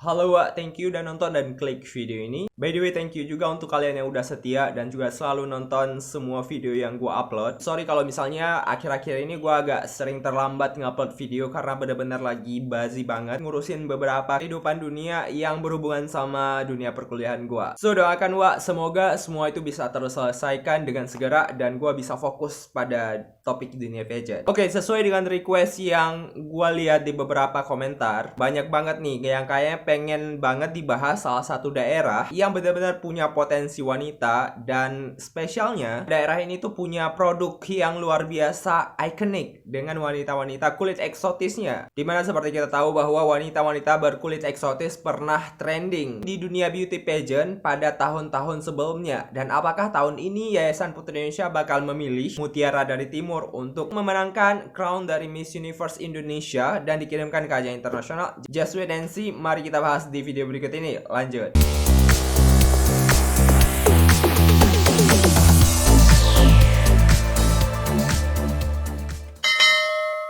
Halo Wak, thank you udah nonton dan klik video ini. By the way, thank you juga untuk kalian yang udah setia dan juga selalu nonton semua video yang gua upload. Sorry kalau misalnya akhir-akhir ini gua agak sering terlambat ngupload video karena bener-bener lagi busy banget ngurusin beberapa kehidupan dunia yang berhubungan sama dunia perkuliahan gua. So, doakan Wak, semoga semua itu bisa terselesaikan dengan segera dan gua bisa fokus pada topik dunia pageant. Oke, sesuai dengan request yang gua lihat di beberapa komentar, banyak banget nih yang kayaknya pengen banget dibahas salah satu daerah yang benar-benar punya potensi wanita, dan spesialnya daerah ini tuh punya produk yang luar biasa ikonik dengan wanita-wanita kulit eksotisnya. Dimana seperti kita tahu bahwa wanita-wanita berkulit eksotis pernah trending di dunia beauty pageant pada tahun-tahun sebelumnya. Dan apakah tahun ini Yayasan Putri Indonesia bakal memilih Mutiara dari Timur untuk memenangkan crown dari Miss Universe Indonesia dan dikirimkan ke ajang internasional? Just wait and see. Mari kita bahas di video berikut ini. Lanjut.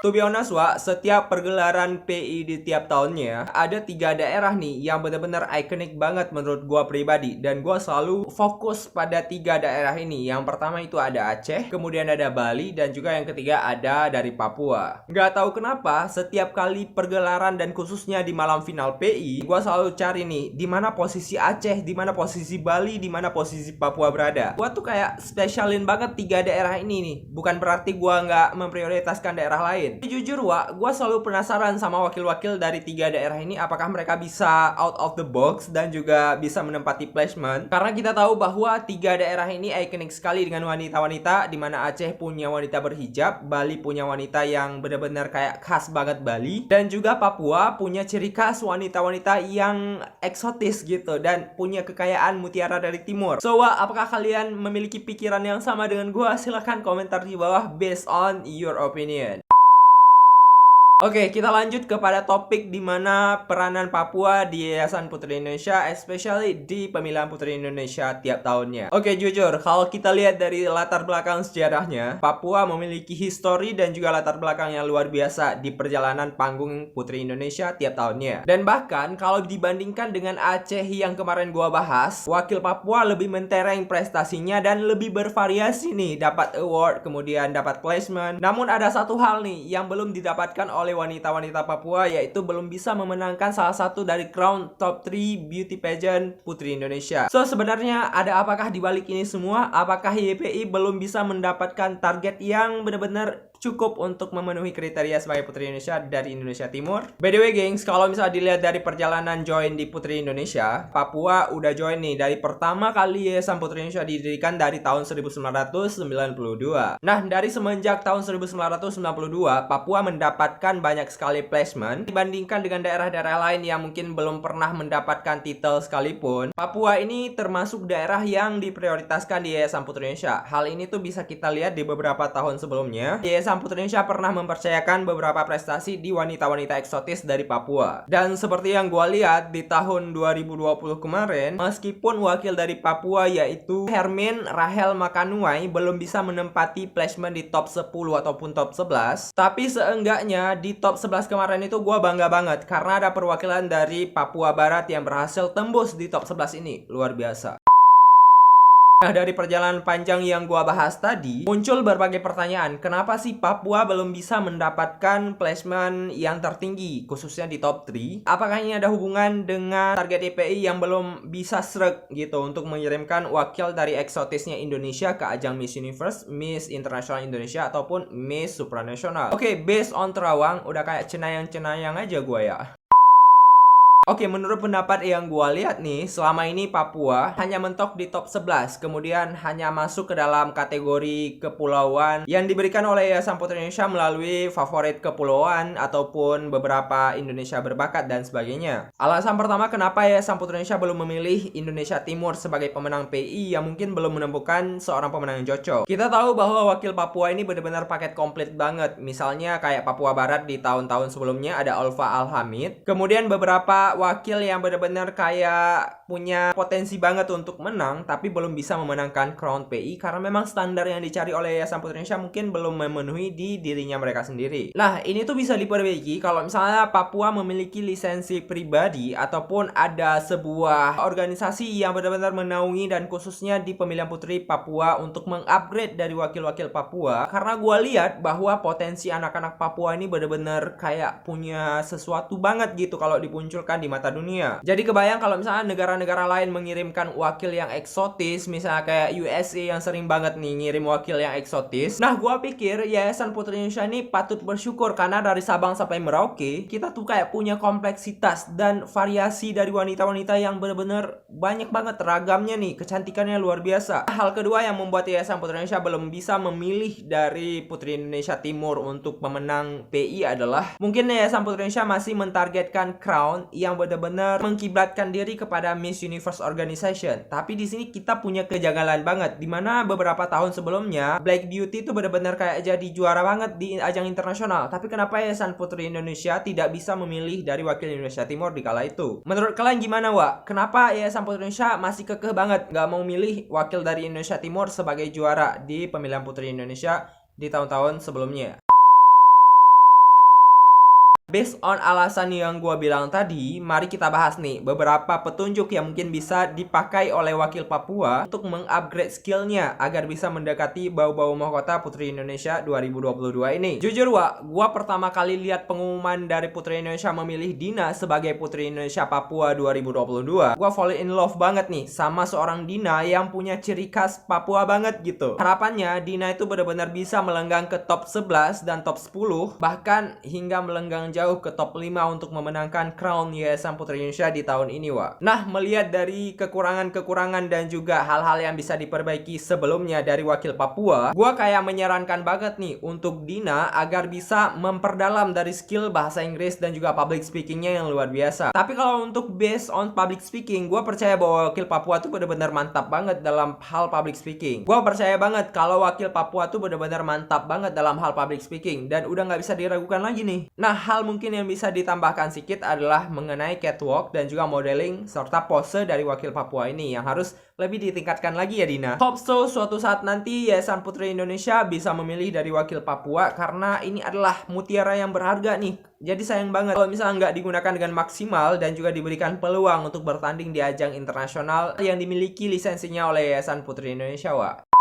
To be honest, Wak, setiap pergelaran PI di tiap tahunnya ada 3 daerah nih yang benar-benar ikonik banget menurut gua pribadi, dan gua selalu fokus pada 3 daerah ini. Yang pertama itu ada Aceh, kemudian ada Bali, dan juga yang ketiga ada dari Papua. Nggak tahu kenapa setiap kali pergelaran dan khususnya di malam final PI, gua selalu cari nih di mana posisi Aceh, di mana posisi Bali, di mana posisi Papua berada. Gua tuh kayak spesialin banget 3 daerah ini nih. Bukan berarti gua nggak memprioritaskan daerah lain. Jujur Wak, gue selalu penasaran sama wakil-wakil dari 3 daerah ini, apakah mereka bisa out of the box dan juga bisa menempati placement. Karena kita tahu bahwa 3 daerah ini ikonik sekali dengan wanita-wanita, dimana Aceh punya wanita berhijab, Bali punya wanita yang benar-benar kayak khas banget Bali, dan juga Papua punya ciri khas wanita-wanita yang eksotis gitu dan punya kekayaan mutiara dari timur. So Wak, apakah kalian memiliki pikiran yang sama dengan gue? Silahkan komentar di bawah based on your opinion. Oke, kita lanjut kepada topik di mana peranan Papua di Yayasan Putri Indonesia, especially di pemilihan Putri Indonesia tiap tahunnya. Oke, jujur, kalau kita lihat dari latar belakang sejarahnya, Papua memiliki histori dan juga latar belakang yang luar biasa di perjalanan panggung Putri Indonesia tiap tahunnya. Dan bahkan kalau dibandingkan dengan Aceh yang kemarin gua bahas, wakil Papua lebih mentereng prestasinya dan lebih bervariasi nih, dapat award, kemudian dapat placement. Namun ada satu hal nih yang belum didapatkan oleh wanita-wanita Papua, yaitu belum bisa memenangkan salah satu dari crown top 3 beauty pageant Putri Indonesia. So, sebenarnya ada apakah di balik ini semua? Apakah YPI belum bisa mendapatkan target yang benar-benar cukup untuk memenuhi kriteria sebagai Putri Indonesia dari Indonesia Timur? By the way gengs, kalau misalnya dilihat dari perjalanan join di Putri Indonesia, Papua udah join nih dari pertama kali Yayasan Putri Indonesia didirikan dari tahun 1992. Nah, dari semenjak tahun 1992, Papua mendapatkan banyak sekali placement dibandingkan dengan daerah-daerah lain yang mungkin belum pernah mendapatkan titel sekalipun. Papua ini termasuk daerah yang diprioritaskan di Yayasan Putri Indonesia. Hal ini tuh bisa kita lihat di beberapa tahun sebelumnya. Yayasan Putri Indonesia pernah mempercayakan beberapa prestasi di wanita-wanita eksotis dari Papua. Dan seperti yang gue lihat di tahun 2020 kemarin, meskipun wakil dari Papua yaitu Hermin Rahel Makanuai belum bisa menempati placement di top 10 ataupun top 11, tapi seenggaknya di top 11 kemarin itu gue bangga banget karena ada perwakilan dari Papua Barat yang berhasil tembus di top 11 ini. Luar biasa. Nah, dari perjalanan panjang yang gua bahas tadi, muncul berbagai pertanyaan. Kenapa sih Papua belum bisa mendapatkan placement yang tertinggi, khususnya di top 3? Apakah ini ada hubungan dengan target YPI yang belum bisa sreg gitu untuk mengirimkan wakil dari eksotisnya Indonesia ke ajang Miss Universe, Miss International Indonesia, ataupun Miss Supranational? Oke, based on terawang, udah kayak cenayang-cenayang aja gua ya. Oke, menurut pendapat yang gua lihat nih, selama ini Papua hanya mentok di top 11, kemudian hanya masuk ke dalam kategori kepulauan yang diberikan oleh Yayasan Putri Indonesia melalui favorit kepulauan ataupun beberapa Indonesia berbakat dan sebagainya. Alasan pertama kenapa Yayasan Putri Indonesia belum memilih Indonesia Timur sebagai pemenang PI yang mungkin belum menemukan seorang pemenang yang cocok. Kita tahu bahwa wakil Papua ini benar-benar paket komplit banget. Misalnya kayak Papua Barat di tahun-tahun sebelumnya ada Olfa Alhamid, kemudian beberapa ada wakil yang benar-benar kayak punya potensi banget untuk menang, tapi belum bisa memenangkan Crown PI karena memang standar yang dicari oleh Yayasan Putri Indonesia mungkin belum memenuhi di dirinya mereka sendiri. Nah, ini tuh bisa diperbaiki kalau misalnya Papua memiliki lisensi pribadi ataupun ada sebuah organisasi yang benar-benar menaungi dan khususnya di pemilihan putri Papua untuk mengupgrade dari wakil-wakil Papua. Karena gue lihat bahwa potensi anak-anak Papua ini benar-benar kayak punya sesuatu banget gitu kalau dimunculkan di mata dunia. Jadi kebayang kalau misalnya negara-negara lain mengirimkan wakil yang eksotis, misalnya kayak USA yang sering banget nih ngirim wakil yang eksotis. Nah, gue pikir Yayasan Putri Indonesia ini patut bersyukur karena dari Sabang sampai Merauke kita tuh kayak punya kompleksitas dan variasi dari wanita-wanita yang benar-benar banyak banget ragamnya nih, kecantikannya luar biasa. Hal kedua yang membuat Yayasan Putri Indonesia belum bisa memilih dari Putri Indonesia Timur untuk pemenang PI adalah mungkin Yayasan Putri Indonesia masih mentargetkan crown yang benar-benar mengkiblatkan diri kepada Miss Universe Organization. Tapi di sini kita punya kejanggalan banget, dimana beberapa tahun sebelumnya Black Beauty itu benar-benar kayak jadi juara banget di ajang internasional. Tapi kenapa Yayasan Putri Indonesia tidak bisa memilih dari wakil Indonesia Timur di kala itu? Menurut kalian gimana, Wak? Kenapa Yayasan Putri Indonesia masih kekeh banget nggak mau milih wakil dari Indonesia Timur sebagai juara di pemilihan Putri Indonesia di tahun-tahun sebelumnya? Based on alasan yang gue bilang tadi, mari kita bahas nih beberapa petunjuk yang mungkin bisa dipakai oleh wakil Papua untuk mengupgrade skillnya agar bisa mendekati bau-bau mahkota Putri Indonesia 2022 ini. Jujur Wak, gue pertama kali lihat pengumuman dari Putri Indonesia memilih Dina sebagai Putri Indonesia Papua 2022. Gue fall in love banget nih sama seorang Dina yang punya ciri khas Papua banget gitu. Harapannya Dina itu benar-benar bisa melenggang ke top 11 dan top 10, bahkan hingga melenggang jauh ke top 5 untuk memenangkan crown Yayasan Putri Indonesia di tahun ini, Wak. Nah, melihat dari kekurangan-kekurangan dan juga hal-hal yang bisa diperbaiki sebelumnya dari wakil Papua, gua kayak menyarankan banget nih untuk Dina agar bisa memperdalam dari skill bahasa Inggris dan juga public speakingnya yang luar biasa. Tapi kalau untuk based on public speaking, gua percaya bahwa wakil Papua tuh benar-benar mantap banget dalam hal public speaking. Gua percaya banget kalau wakil Papua tuh benar-benar mantap banget dalam hal public speaking dan udah nggak bisa diragukan lagi nih. Nah, hal mungkin yang bisa ditambahkan sedikit adalah mengenai catwalk dan juga modeling serta pose dari wakil Papua ini yang harus lebih ditingkatkan lagi ya Dina. Hope so suatu saat nanti Yayasan Putri Indonesia bisa memilih dari wakil Papua karena ini adalah mutiara yang berharga nih. Jadi sayang banget kalau misalnya nggak digunakan dengan maksimal dan juga diberikan peluang untuk bertanding di ajang internasional yang dimiliki lisensinya oleh Yayasan Putri Indonesia, Wak.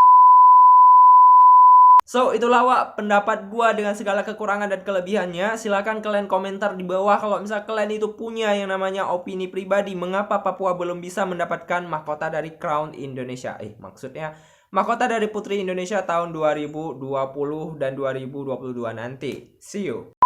So, itulah Wak pendapat gua dengan segala kekurangan dan kelebihannya. Silahkan kalian komentar di bawah kalau misalnya kalian itu punya yang namanya opini pribadi mengapa Papua belum bisa mendapatkan mahkota dari Crown Indonesia. Maksudnya mahkota dari Putri Indonesia tahun 2020 dan 2022 nanti. See you.